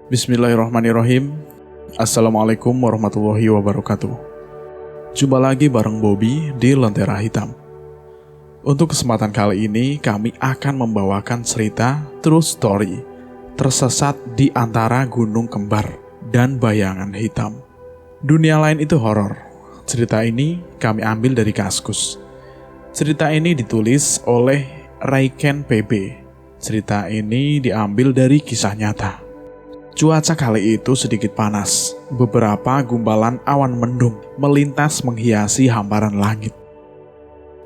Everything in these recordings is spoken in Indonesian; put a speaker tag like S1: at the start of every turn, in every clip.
S1: Bismillahirrahmanirrahim. Assalamualaikum warahmatullahi wabarakatuh. Jumpa lagi bareng Bobby di Lentera Hitam. Untuk kesempatan kali ini kami akan membawakan cerita True Story Tersesat di Antara Gunung Kembar dan Bayangan Hitam. Dunia lain itu horor. Cerita ini kami ambil dari Kaskus. Cerita ini ditulis oleh Raiken PB. Cerita ini diambil dari kisah nyata. Cuaca kali itu sedikit panas. Beberapa gumpalan awan mendung melintas menghiasi hamparan langit.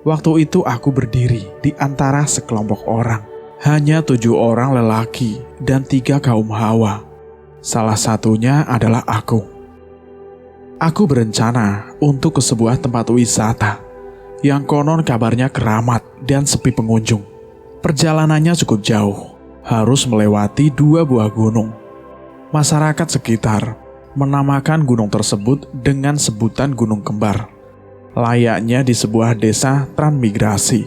S1: Waktu itu aku berdiri di antara sekelompok orang. Hanya 7 orang lelaki dan 3 kaum hawa. Salah satunya adalah aku. Aku berencana untuk ke sebuah tempat wisata yang konon kabarnya keramat dan sepi pengunjung. Perjalanannya cukup jauh, harus melewati 2 buah gunung. Masyarakat sekitar menamakan gunung tersebut dengan sebutan Gunung Kembar, layaknya di sebuah desa transmigrasi,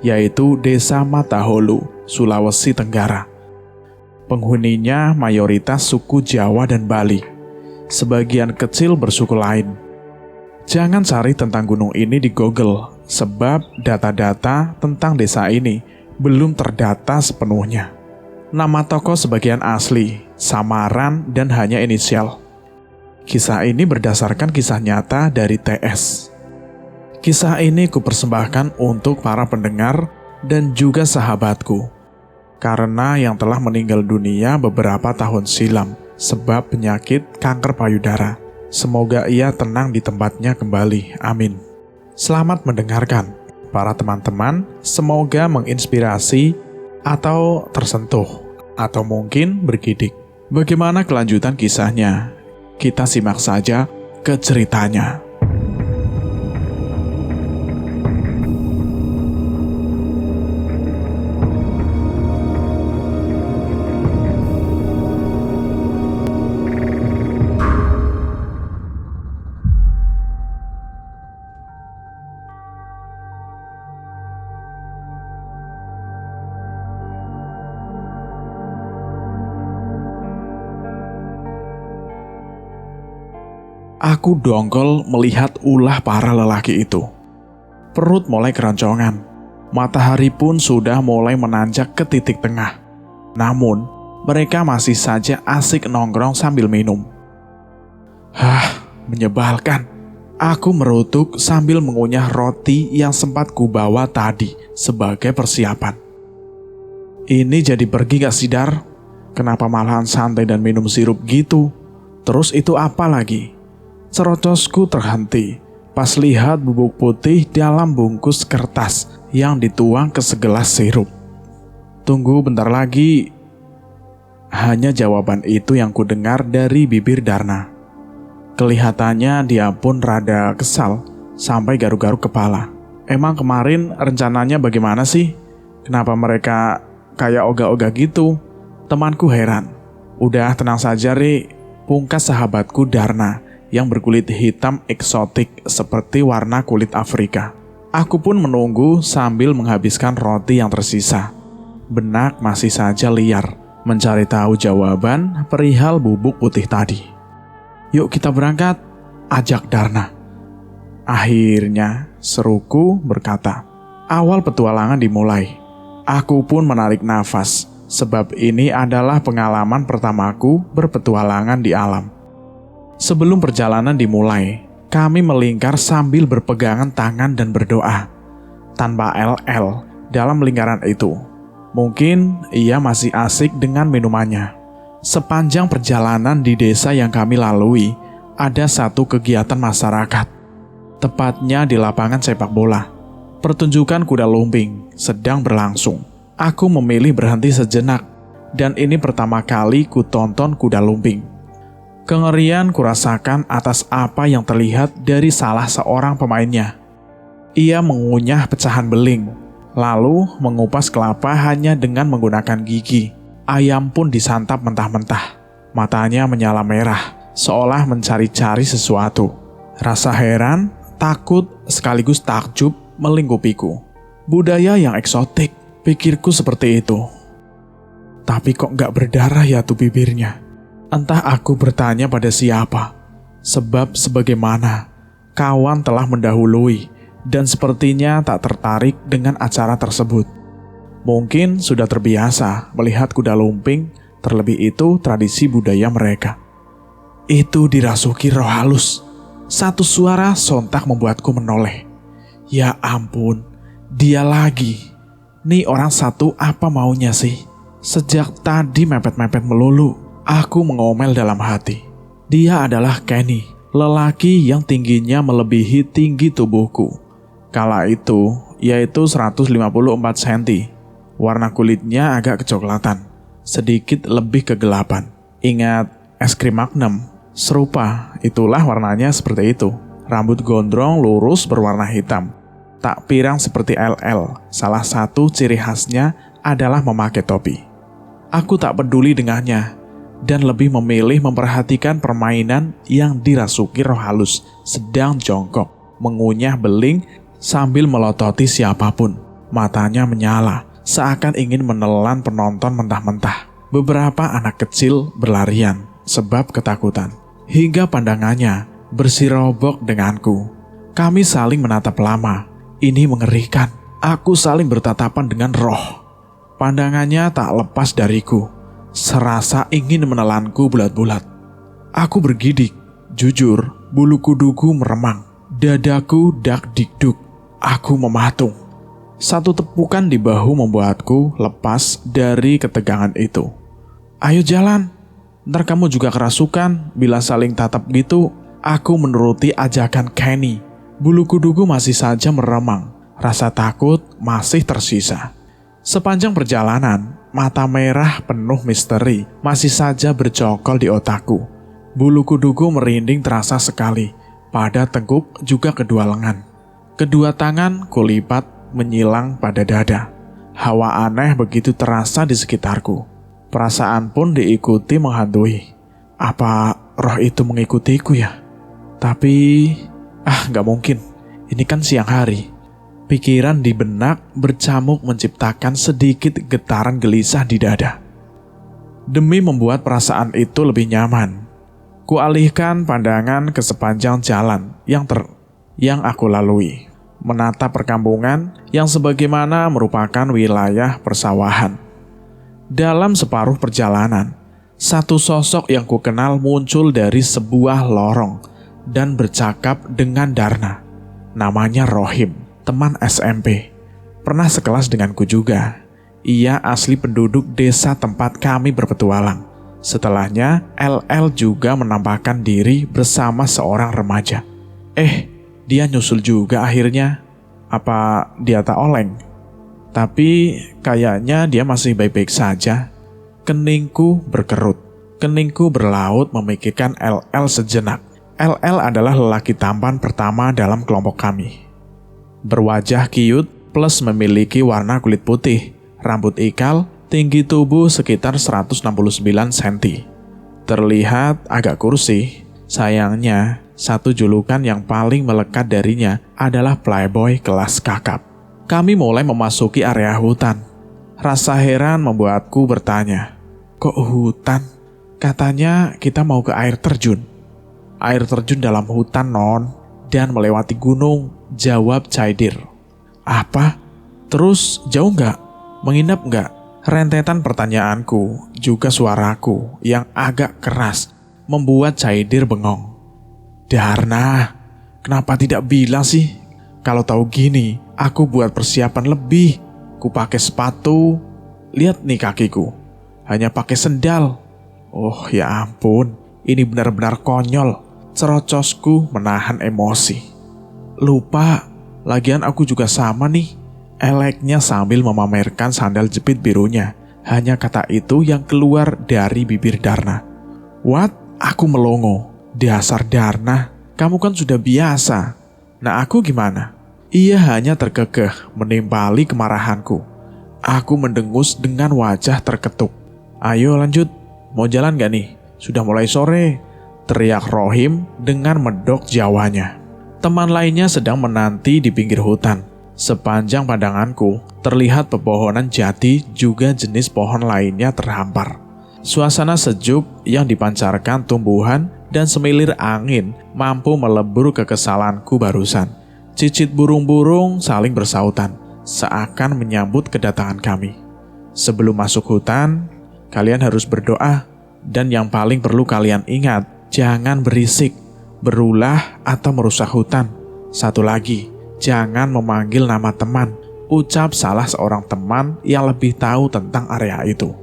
S1: yaitu Desa Mataholu, Sulawesi Tenggara. Penghuninya mayoritas suku Jawa dan Bali, sebagian kecil bersuku lain. Jangan cari tentang gunung ini di Google, sebab data-data tentang desa ini belum terdata sepenuhnya. Nama tokoh sebagian asli, samaran, dan hanya inisial. Kisah ini berdasarkan kisah nyata dari TS. Kisah ini kupersembahkan untuk para pendengar dan juga sahabatku, karena yang telah meninggal dunia beberapa tahun silam sebab penyakit kanker payudara. Semoga ia tenang di tempatnya kembali. Amin. Selamat mendengarkan, para teman-teman. Semoga menginspirasi atau tersentuh, atau mungkin bergidik. Bagaimana kelanjutan kisahnya? Kita simak saja ke ceritanya. Aku dongkol melihat ulah para lelaki itu. Perut mulai keroncongan. Matahari pun sudah mulai menanjak ke titik tengah. Namun, mereka masih saja asik nongkrong sambil minum. Menyebalkan. Aku merutuk sambil mengunyah roti yang sempat kubawa tadi sebagai persiapan. Ini jadi pergi gak Sidar? Kenapa malahan santai dan minum sirup gitu? Terus itu apa lagi? Cerotosku terhenti pas lihat bubuk putih dalam bungkus kertas yang dituang ke segelas sirup. Tunggu bentar lagi. Hanya jawaban itu yang kudengar dari bibir Darna. Kelihatannya dia pun rada kesal sampai garuk-garuk kepala. Emang kemarin rencananya bagaimana sih? Kenapa mereka kayak ogah-ogah gitu? Temanku heran. Udah tenang saja Ri, pungkas sahabatku Darna yang berkulit hitam eksotik seperti warna kulit Afrika. Aku pun menunggu sambil menghabiskan roti yang tersisa. Benak masih saja liar, mencari tahu jawaban perihal bubuk putih tadi. Yuk kita berangkat, ajak Darna. Akhirnya, seruku berkata. Awal petualangan dimulai. Aku pun menarik nafas, sebab ini adalah pengalaman pertamaku berpetualangan di alam. Sebelum perjalanan dimulai, kami melingkar sambil berpegangan tangan dan berdoa. Tanpa LL dalam lingkaran itu. Mungkin ia masih asik dengan minumannya. Sepanjang perjalanan di desa yang kami lalui, ada satu kegiatan masyarakat. Tepatnya di lapangan sepak bola. Pertunjukan kuda lumping sedang berlangsung. Aku memilih berhenti sejenak, dan ini pertama kali ku tonton kuda lumping. Kengerian kurasakan atas apa yang terlihat dari salah seorang pemainnya. Ia mengunyah pecahan beling, lalu mengupas kelapa hanya dengan menggunakan gigi. Ayam pun disantap mentah-mentah. Matanya menyala merah, seolah mencari-cari sesuatu. Rasa heran, takut, sekaligus takjub melingkupiku. Budaya yang eksotik, pikirku seperti itu. Tapi kok gak berdarah ya tuh bibirnya? Entah aku bertanya pada siapa, sebab sebagaimana kawan telah mendahului dan sepertinya tak tertarik dengan acara tersebut. Mungkin sudah terbiasa melihat kuda lumping, terlebih itu tradisi budaya mereka. Itu dirasuki roh halus. Satu suara sontak membuatku menoleh. Ya ampun, dia lagi. Nih orang satu apa maunya sih? Sejak tadi mepet-mepet melulu. Aku mengomel dalam hati. Dia adalah Kenny, lelaki yang tingginya melebihi tinggi tubuhku. Kala itu, yaitu 154 cm. Warna kulitnya agak kecoklatan, sedikit lebih kegelapan. Ingat es krim Magnum? Serupa, itulah warnanya seperti itu. Rambut gondrong lurus berwarna hitam. Tak pirang seperti LL, salah satu ciri khasnya adalah memakai topi. Aku tak peduli dengannya, dan lebih memilih memperhatikan permainan yang dirasuki roh halus sedang jongkok, mengunyah beling sambil melototi siapapun. Matanya menyala, seakan ingin menelan penonton mentah-mentah. Beberapa anak kecil berlarian sebab ketakutan, hingga pandangannya bersirobok denganku. Kami saling menatap lama. Ini mengerikan. Aku saling bertatapan dengan roh. Pandangannya tak lepas dariku, serasa ingin menelanku bulat-bulat. Aku bergidik, jujur, bulu kuduku meremang, dadaku dak-dikduk, aku mematung. Satu tepukan di bahu membuatku lepas dari ketegangan itu. Ayo jalan, ntar kamu juga kerasukan bila saling tatap gitu. Aku menuruti ajakan Kenny. Bulu kuduku masih saja meremang, rasa takut masih tersisa. Sepanjang perjalanan, mata merah penuh misteri masih saja bercokol di otakku. Bulu kuduku merinding terasa sekali, pada tengkuk juga kedua lengan. Kedua tangan kulipat menyilang pada dada. Hawa aneh begitu terasa di sekitarku. Perasaan pun diikuti menghantui. Apa roh itu mengikutiku ya? Tapi, gak mungkin. Ini kan siang hari. Pikiran di benak bercamuk menciptakan sedikit getaran gelisah di dada. Demi membuat perasaan itu lebih nyaman, kualihkan pandangan ke sepanjang jalan yang aku lalui, menatap perkampungan yang sebagaimana merupakan wilayah persawahan. Dalam separuh perjalanan, satu sosok yang kukenal muncul dari sebuah lorong dan bercakap dengan Darna. Namanya Rohim, teman SMP. Pernah sekelas denganku juga. Ia asli penduduk desa tempat kami berpetualang. Setelahnya, LL juga menampakkan diri bersama seorang remaja. Dia nyusul juga akhirnya. Apa dia tak oleng? Tapi kayaknya dia masih baik-baik saja. Keningku berkerut. Keningku berlaut memikirkan LL sejenak. LL adalah lelaki tampan pertama dalam kelompok kami. Berwajah cute plus memiliki warna kulit putih, rambut ikal, tinggi tubuh sekitar 169 cm. Terlihat agak kursi. Sayangnya, satu julukan yang paling melekat darinya adalah playboy kelas kakap. Kami mulai memasuki area hutan. Rasa heran membuatku bertanya, kok hutan? Katanya kita mau ke air terjun. Air terjun dalam hutan non, dan melewati gunung, jawab Caidir. Apa? Terus jauh nggak? Menginap nggak? Rentetan pertanyaanku, juga suaraku yang agak keras, membuat Caidir bengong. Darna, kenapa tidak bilang sih? Kalau tahu gini, aku buat persiapan lebih. Ku pakai sepatu, lihat nih kakiku, hanya pakai sendal. Oh ya ampun, ini benar-benar konyol. Cerocosku menahan emosi. Lupa, lagian aku juga sama nih. Eleknya sambil memamerkan sandal jepit birunya. Hanya kata itu yang keluar dari bibir Darna. What? Aku melongo. Dasar Darna, kamu kan sudah biasa. Nah aku gimana? Ia hanya terkekeh menimpali kemarahanku. Aku mendengus dengan wajah terketuk. Ayo lanjut, mau jalan gak nih? Sudah mulai sore, teriak Rohim dengan medok Jawanya. Teman lainnya sedang menanti di pinggir hutan. Sepanjang pandanganku, terlihat pepohonan jati juga jenis pohon lainnya terhampar. Suasana sejuk yang dipancarkan tumbuhan dan semilir angin mampu melebur kekesalanku barusan. Cicit burung-burung saling bersautan, seakan menyambut kedatangan kami. Sebelum masuk hutan, kalian harus berdoa. Dan yang paling perlu kalian ingat, jangan berisik, berulah atau merusak hutan. Satu lagi, jangan memanggil nama teman. Ucap salah seorang teman yang lebih tahu tentang area itu.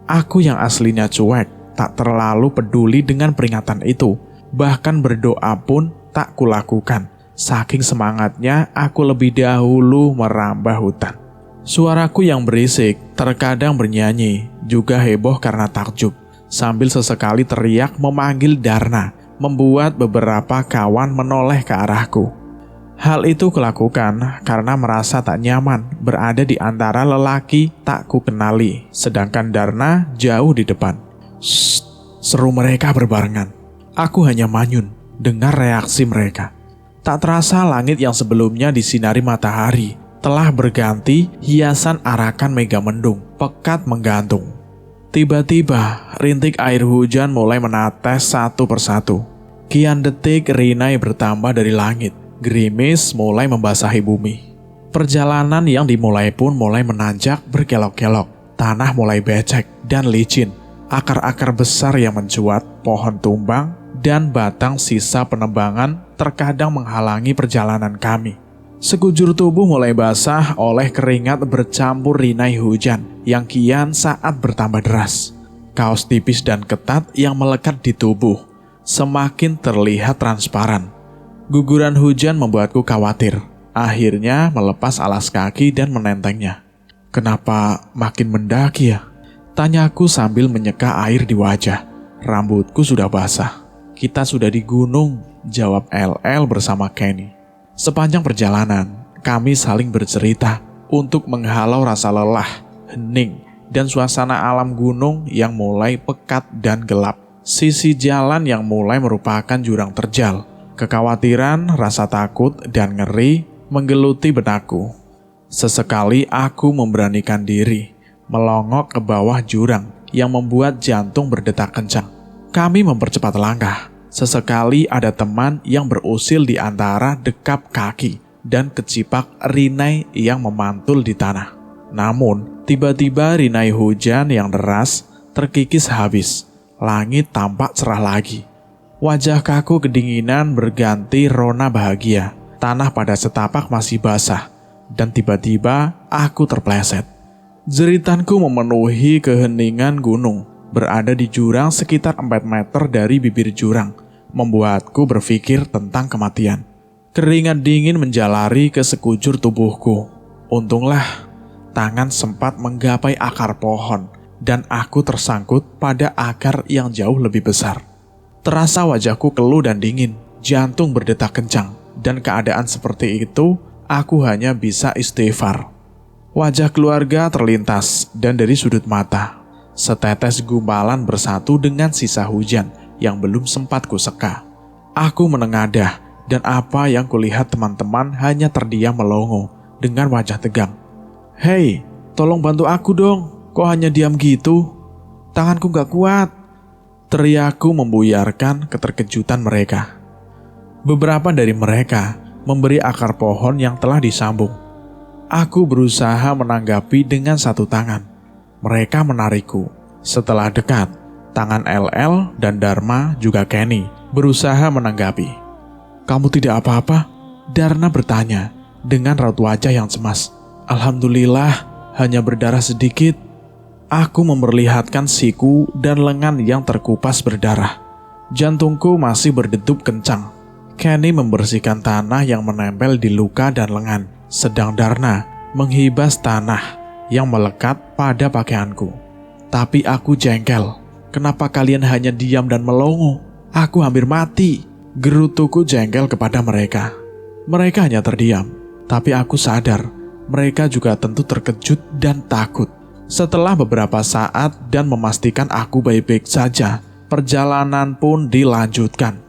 S1: Aku yang aslinya cuek, tak terlalu peduli dengan peringatan itu. Bahkan berdoa pun tak kulakukan. Saking semangatnya, aku lebih dahulu merambah hutan. Suaraku yang berisik, terkadang bernyanyi, juga heboh karena takjub. Sambil sesekali teriak memanggil Darna, membuat beberapa kawan menoleh ke arahku. Hal itu kulakukan karena merasa tak nyaman berada di antara lelaki tak kukenali, sedangkan Darna jauh di depan. Shh, seru mereka berbarengan. Aku hanya manyun dengar reaksi mereka. Tak terasa langit yang sebelumnya disinari matahari telah berganti hiasan arakan megamendung pekat menggantung. Tiba-tiba rintik air hujan mulai menetes satu persatu. Kian detik rinai bertambah dari langit. Gerimis mulai membasahi bumi. Perjalanan yang dimulai pun mulai menanjak berkelok-kelok. Tanah mulai becek dan licin. Akar-akar besar yang mencuat, pohon tumbang, dan batang sisa penebangan terkadang menghalangi perjalanan kami. Sekujur tubuh mulai basah oleh keringat bercampur rinai hujan yang kian saat bertambah deras. Kaos tipis dan ketat yang melekat di tubuh semakin terlihat transparan. Guguran hujan membuatku khawatir. Akhirnya melepas alas kaki dan menentengnya. Kenapa makin mendaki ya? Tanyaku sambil menyeka air di wajah. Rambutku sudah basah. Kita sudah di gunung, jawab LL bersama Kenny. Sepanjang perjalanan, kami saling bercerita untuk menghalau rasa lelah, hening, dan suasana alam gunung yang mulai pekat dan gelap. Sisi jalan yang mulai merupakan jurang terjal. Kekhawatiran, rasa takut, dan ngeri menggeluti benakku. Sesekali aku memberanikan diri, melongok ke bawah jurang yang membuat jantung berdetak kencang. Kami mempercepat langkah. Sesekali ada teman yang berusil di antara dekap kaki dan kecipak rinai yang memantul di tanah. Namun, tiba-tiba rinai hujan yang deras terkikis habis. Langit tampak cerah lagi. Wajah kaku kedinginan berganti rona bahagia. Tanah pada setapak masih basah. Dan tiba-tiba aku terpleset. Jeritanku memenuhi keheningan gunung. Berada di jurang sekitar 4 meter dari bibir jurang, membuatku berpikir tentang kematian. Keringat dingin menjalari ke sekujur tubuhku. Untunglah, tangan sempat menggapai akar pohon, dan aku tersangkut pada akar yang jauh lebih besar. Terasa wajahku keluh dan dingin, jantung berdetak kencang, dan keadaan seperti itu, aku hanya bisa istighfar. Wajah keluarga terlintas, dan dari sudut mata, setetes gumpalan bersatu dengan sisa hujan yang belum sempat kuseka. Aku menengadah, dan apa yang kulihat teman-teman hanya terdiam melongo dengan wajah tegang. Hei, tolong bantu aku dong, kok hanya diam gitu? Tanganku gak kuat. Teriakku membuyarkan keterkejutan mereka. Beberapa dari mereka memberi akar pohon yang telah disambung. Aku berusaha menanggapi dengan satu tangan. Mereka menarikku. Setelah dekat, tangan LL dan Dharma juga Kenny berusaha menanggapi. Kamu tidak apa-apa? Darna bertanya dengan raut wajah yang cemas. Alhamdulillah, hanya berdarah sedikit. Aku memperlihatkan siku dan lengan yang terkupas berdarah. Jantungku masih berdegup kencang. Kenny membersihkan tanah yang menempel di luka dan lengan, sedang Darna menghibas tanah yang melekat pada pakaianku. Tapi aku jengkel. Kenapa kalian hanya diam dan melongo? Aku hampir mati. Gerutuku jengkel kepada mereka. Mereka hanya terdiam. Tapi aku sadar, mereka juga tentu terkejut dan takut. Setelah beberapa saat dan memastikan aku baik-baik saja, perjalanan pun dilanjutkan.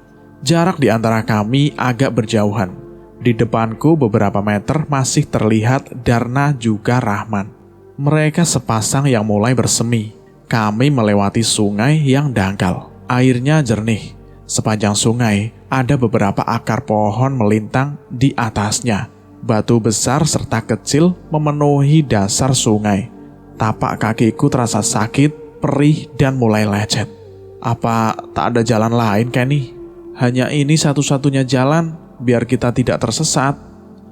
S1: Jarak di antara kami agak berjauhan. Di depanku beberapa meter masih terlihat Darna juga Rahman. Mereka sepasang yang mulai bersemi Kami melewati sungai yang dangkal. Airnya jernih. Sepanjang sungai, ada beberapa akar pohon melintang di atasnya. Batu besar serta kecil memenuhi dasar sungai. Tapak kakiku terasa sakit, perih, dan mulai lecet. Apa tak ada jalan lain, Kenny? Hanya ini satu-satunya jalan biar kita tidak tersesat.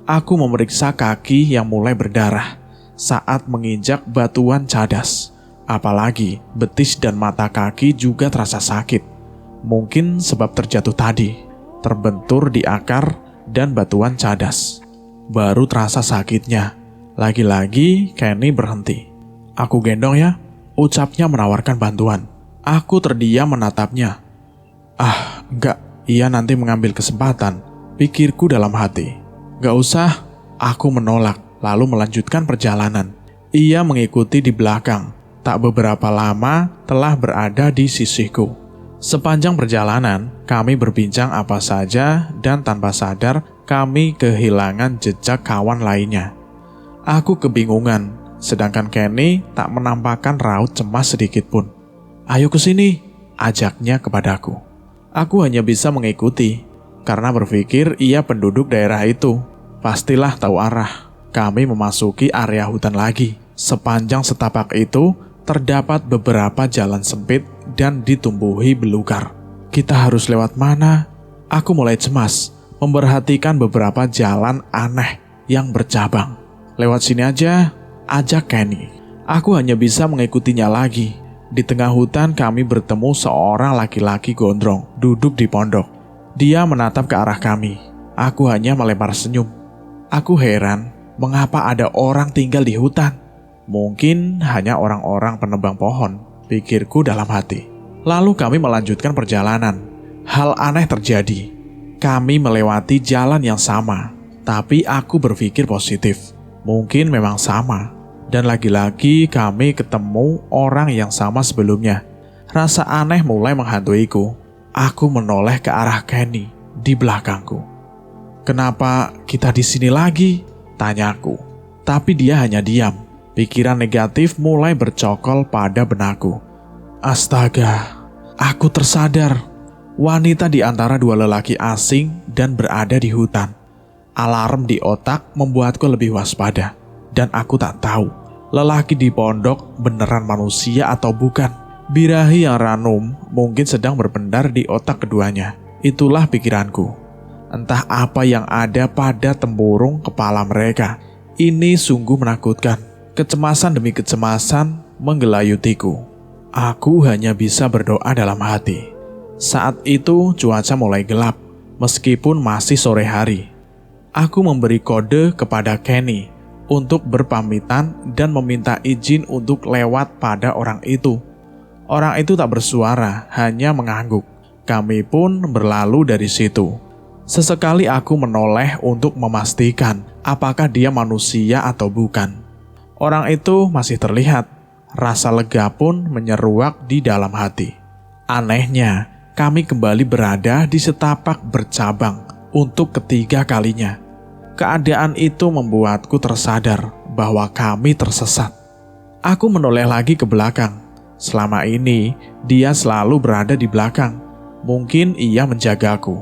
S1: Aku memeriksa kaki yang mulai berdarah saat menginjak batuan cadas. Apalagi betis dan mata kaki juga terasa sakit. Mungkin sebab terjatuh tadi, terbentur di akar dan batuan cadas. Baru terasa sakitnya. Lagi-lagi Kenny berhenti. Aku gendong ya, ucapnya menawarkan bantuan. Aku terdiam menatapnya. Enggak, ia nanti mengambil kesempatan, pikirku dalam hati. Gak usah, aku menolak, lalu melanjutkan perjalanan. Ia mengikuti di belakang. Tak beberapa lama telah berada di sisiku. Sepanjang perjalanan, kami berbincang apa saja dan tanpa sadar kami kehilangan jejak kawan lainnya. Aku kebingungan, sedangkan Kenny tak menampakkan raut cemas sedikit pun. Ayo ke sini, ajaknya kepadaku. Aku hanya bisa mengikuti, karena berpikir ia penduduk daerah itu. Pastilah tahu arah. Kami memasuki area hutan lagi. Sepanjang setapak itu, terdapat beberapa jalan sempit dan ditumbuhi belukar. Kita harus lewat mana? Aku mulai cemas, memperhatikan beberapa jalan aneh yang bercabang. Lewat sini aja, ajak Kenny. Aku hanya bisa mengikutinya lagi. Di tengah hutan kami bertemu seorang laki-laki gondrong, duduk di pondok. Dia menatap ke arah kami. Aku hanya melempar senyum. Aku heran, mengapa ada orang tinggal di hutan? Mungkin hanya orang-orang penebang pohon, pikirku dalam hati. Lalu kami melanjutkan perjalanan. Hal aneh terjadi. Kami melewati jalan yang sama, tapi aku berpikir positif. Mungkin memang sama. Dan lagi-lagi kami ketemu orang yang sama sebelumnya. Rasa aneh mulai menghantuiku. Aku menoleh ke arah Kenny di belakangku. Kenapa kita di sini lagi? Tanyaku. Tapi dia hanya diam. Pikiran negatif mulai bercokol pada benakku. Astaga, aku tersadar. Wanita di antara dua lelaki asing dan berada di hutan. Alarm di otak membuatku lebih waspada. Dan aku tak tahu, lelaki di pondok beneran manusia atau bukan. Birahi yang ranum mungkin sedang berpendar di otak keduanya. Itulah pikiranku. Entah apa yang ada pada tempurung kepala mereka. Ini sungguh menakutkan. Kecemasan demi kecemasan menggelayutiku. Aku hanya bisa berdoa dalam hati. Saat itu cuaca mulai gelap, meskipun masih sore hari. Aku memberi kode kepada Kenny untuk berpamitan dan meminta izin untuk lewat pada orang itu. Orang itu tak bersuara, hanya mengangguk. Kami pun berlalu dari situ. Sesekali aku menoleh untuk memastikan apakah dia manusia atau bukan. Orang itu masih terlihat. Rasa lega pun menyeruak di dalam hati. Anehnya, kami kembali berada di setapak bercabang untuk ketiga kalinya. Keadaan itu membuatku tersadar bahwa kami tersesat. Aku menoleh lagi ke belakang. Selama ini, dia selalu berada di belakang. Mungkin ia menjagaku.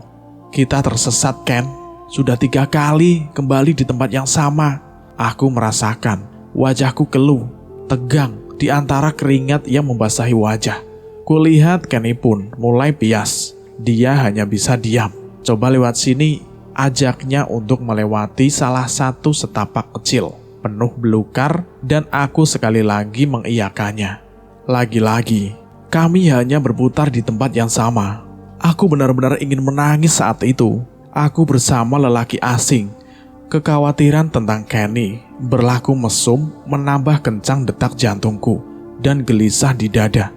S1: Kita tersesat, Ken. Sudah 3 kali kembali di tempat yang sama. Aku merasakan wajahku keluh, tegang di antara keringat yang membasahi wajah. Kulihat Kenny pun mulai pias. Dia hanya bisa diam. Coba lewat sini, ajaknya untuk melewati salah satu setapak kecil, penuh belukar, dan aku sekali lagi mengiyakannya. Lagi-lagi, kami hanya berputar di tempat yang sama. Aku benar-benar ingin menangis saat itu. Aku bersama lelaki asing. Kekhawatiran tentang Kenny berlaku mesum menambah kencang detak jantungku dan gelisah di dada.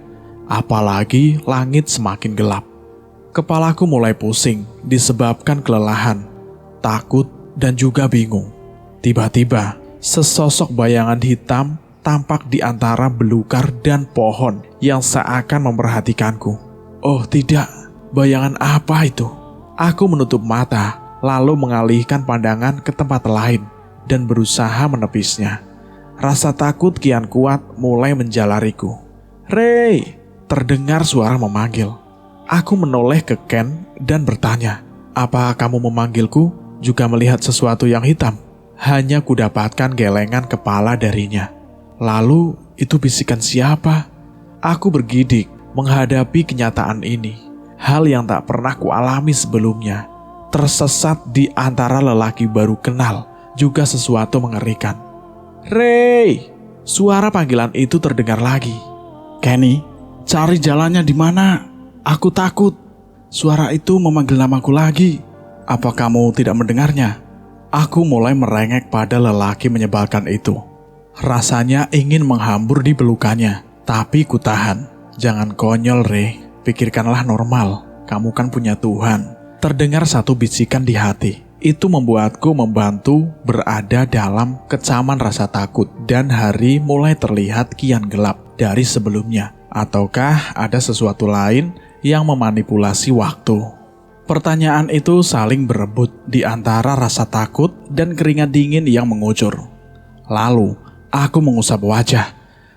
S1: Apalagi langit semakin gelap. Kepalaku mulai pusing disebabkan kelelahan, takut, dan juga bingung. Tiba-tiba, sesosok bayangan hitam tampak di antara belukar dan pohon yang seakan memperhatikanku. Oh tidak, bayangan apa itu? Aku menutup mata, lalu mengalihkan pandangan ke tempat lain dan berusaha menepisnya. Rasa takut kian kuat mulai menjalariku. "Ray!" Terdengar suara memanggil. Aku menoleh ke Ken dan bertanya, "Apa kamu memanggilku juga melihat sesuatu yang hitam?" Hanya kudapatkan gelengan kepala darinya. Lalu, itu bisikan siapa? Aku bergidik menghadapi kenyataan ini. Hal yang tak pernah kualami sebelumnya. Tersesat di antara lelaki baru kenal, juga sesuatu mengerikan. "Ray!" Suara panggilan itu terdengar lagi. "Kenny, cari jalannya di mana? Aku takut." Suara itu memanggil namaku lagi. "Apa kamu tidak mendengarnya?" Aku mulai merengek pada lelaki menyebalkan itu. Rasanya ingin menghambur di pelukannya, tapi kutahan. "Jangan konyol, Ray. Pikirkanlah normal. Kamu kan punya Tuhan." Terdengar satu bisikan di hati. Itu membuatku membantu berada dalam kecaman rasa takut, dan hari mulai terlihat kian gelap dari sebelumnya. Ataukah ada sesuatu lain yang memanipulasi waktu? Pertanyaan itu saling berebut di antara rasa takut dan keringat dingin yang mengucur. Lalu, aku mengusap wajah,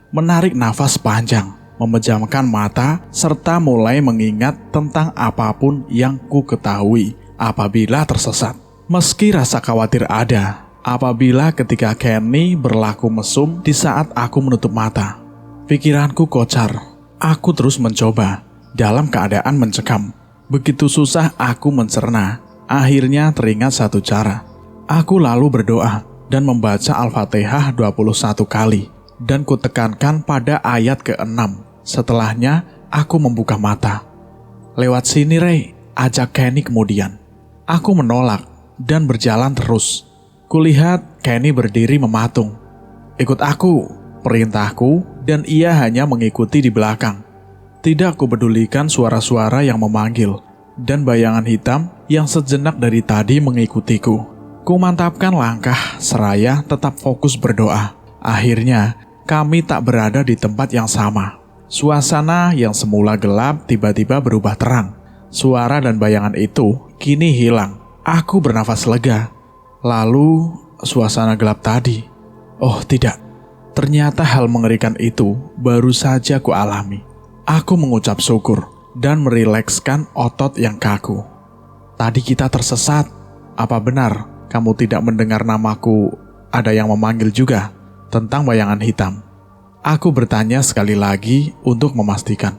S1: menarik nafas panjang, memejamkan mata, serta mulai mengingat tentang apapun yang ku ketahui apabila tersesat. Meski rasa khawatir ada, apabila ketika Kenny berlaku mesum di saat aku menutup mata. Pikiranku kocar, aku terus mencoba dalam keadaan mencekam. Begitu susah aku mencerna, akhirnya teringat satu cara. Aku lalu berdoa dan membaca Al-Fatihah 21 kali, dan kutekankan pada ayat ke-6. Setelahnya, aku membuka mata. "Lewat sini, Ray," ajak Kenny kemudian. Aku menolak dan berjalan terus. Kulihat Kenny berdiri mematung. "Ikut aku," perintahku, dan ia hanya mengikuti di belakang. Tidak kupedulikan suara-suara yang memanggil dan bayangan hitam yang sejenak dari tadi mengikutiku. Kumantapkan langkah seraya tetap fokus berdoa. Akhirnya, kami tak berada di tempat yang sama. Suasana yang semula gelap tiba-tiba berubah terang. Suara dan bayangan itu kini hilang. Aku bernafas lega. Lalu, suasana gelap tadi. Oh tidak, ternyata hal mengerikan itu baru saja kualami. Aku mengucap syukur dan merilekskan otot yang kaku. "Tadi kita tersesat. Apa benar kamu tidak mendengar namaku? Ada yang memanggil juga tentang bayangan hitam?" Aku bertanya sekali lagi untuk memastikan.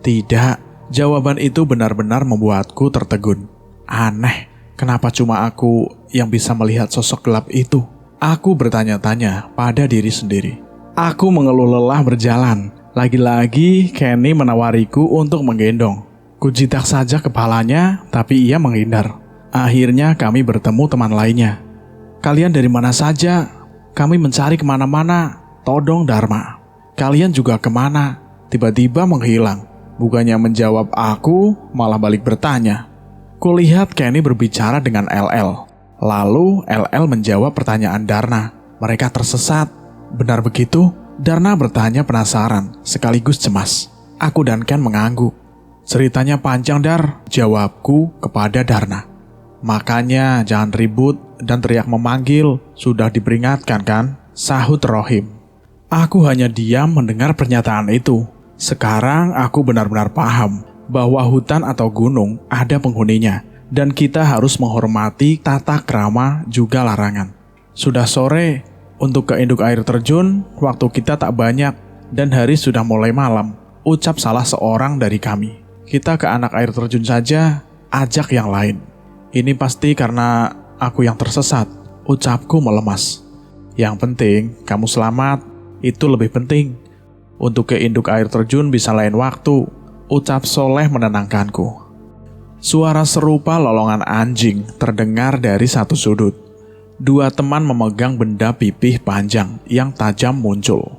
S1: Tidak, jawaban itu benar-benar membuatku tertegun. Aneh, kenapa cuma aku yang bisa melihat sosok gelap itu? Aku bertanya-tanya pada diri sendiri. Aku mengeluh lelah berjalan. Lagi-lagi Kenny menawariku untuk menggendong. Kujitak saja kepalanya, tapi ia menghindar. Akhirnya kami bertemu teman lainnya. "Kalian dari mana saja? Kami mencari kemana-mana. Todong Dharma. Kalian juga kemana?" Tiba-tiba menghilang. Bukannya menjawab aku, malah balik bertanya. Kulihat Kenny berbicara dengan LL. Lalu LL menjawab pertanyaan Darna. Mereka tersesat. Benar begitu? Darna bertanya penasaran, sekaligus cemas. Aku dan Ken mengangguk. "Ceritanya panjang, Dar," jawabku kepada Darna. "Makanya jangan ribut dan teriak memanggil, sudah diperingatkan kan?" sahut Rohim. Aku hanya diam mendengar pernyataan itu. Sekarang aku benar-benar paham bahwa hutan atau gunung ada penghuninya, dan kita harus menghormati tata krama juga larangan. Sudah sore. Untuk ke induk air terjun, waktu kita tak banyak dan hari sudah mulai malam, ucap salah seorang dari kami. "Kita ke anak air terjun saja, ajak yang lain." "Ini pasti karena aku yang tersesat," ucapku melemas. "Yang penting, kamu selamat, itu lebih penting. Untuk ke induk air terjun bisa lain waktu," ucap Soleh menenangkanku. Suara serupa lolongan anjing terdengar dari satu sudut. Dua teman memegang benda pipih panjang yang tajam muncul.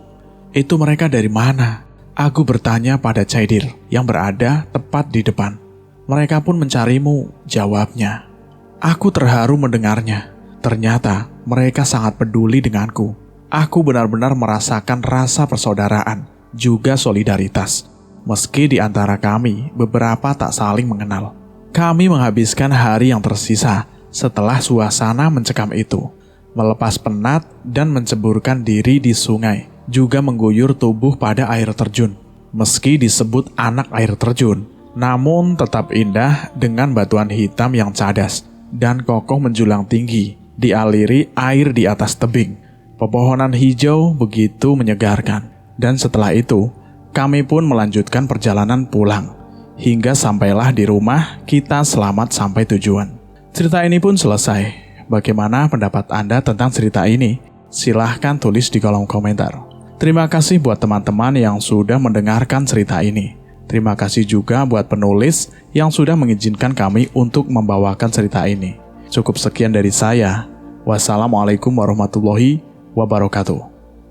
S1: "Itu mereka dari mana?" Aku bertanya pada Caidir yang berada tepat di depan. "Mereka pun mencarimu," jawabnya. Aku terharu mendengarnya. Ternyata mereka sangat peduli denganku. Aku benar-benar merasakan rasa persaudaraan, juga solidaritas. Meski di antara kami beberapa tak saling mengenal. Kami menghabiskan hari yang tersisa setelah suasana mencekam itu, melepas penat dan menceburkan diri di sungai, juga mengguyur tubuh pada air terjun. Meski disebut anak air terjun, namun tetap indah dengan batuan hitam yang cadas dan kokoh menjulang tinggi, dialiri air di atas tebing. Pepohonan hijau begitu menyegarkan. Dan setelah itu, kami pun melanjutkan perjalanan pulang. Hingga sampailah di rumah, kita selamat sampai tujuan. Cerita ini pun selesai. Bagaimana pendapat Anda tentang cerita ini? Silahkan tulis di kolom komentar. Terima kasih buat teman-teman yang sudah mendengarkan cerita ini. Terima kasih juga buat penulis yang sudah mengizinkan kami untuk membawakan cerita ini. Cukup sekian dari saya. Wassalamualaikum warahmatullahi wabarakatuh.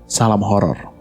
S1: Salam horor.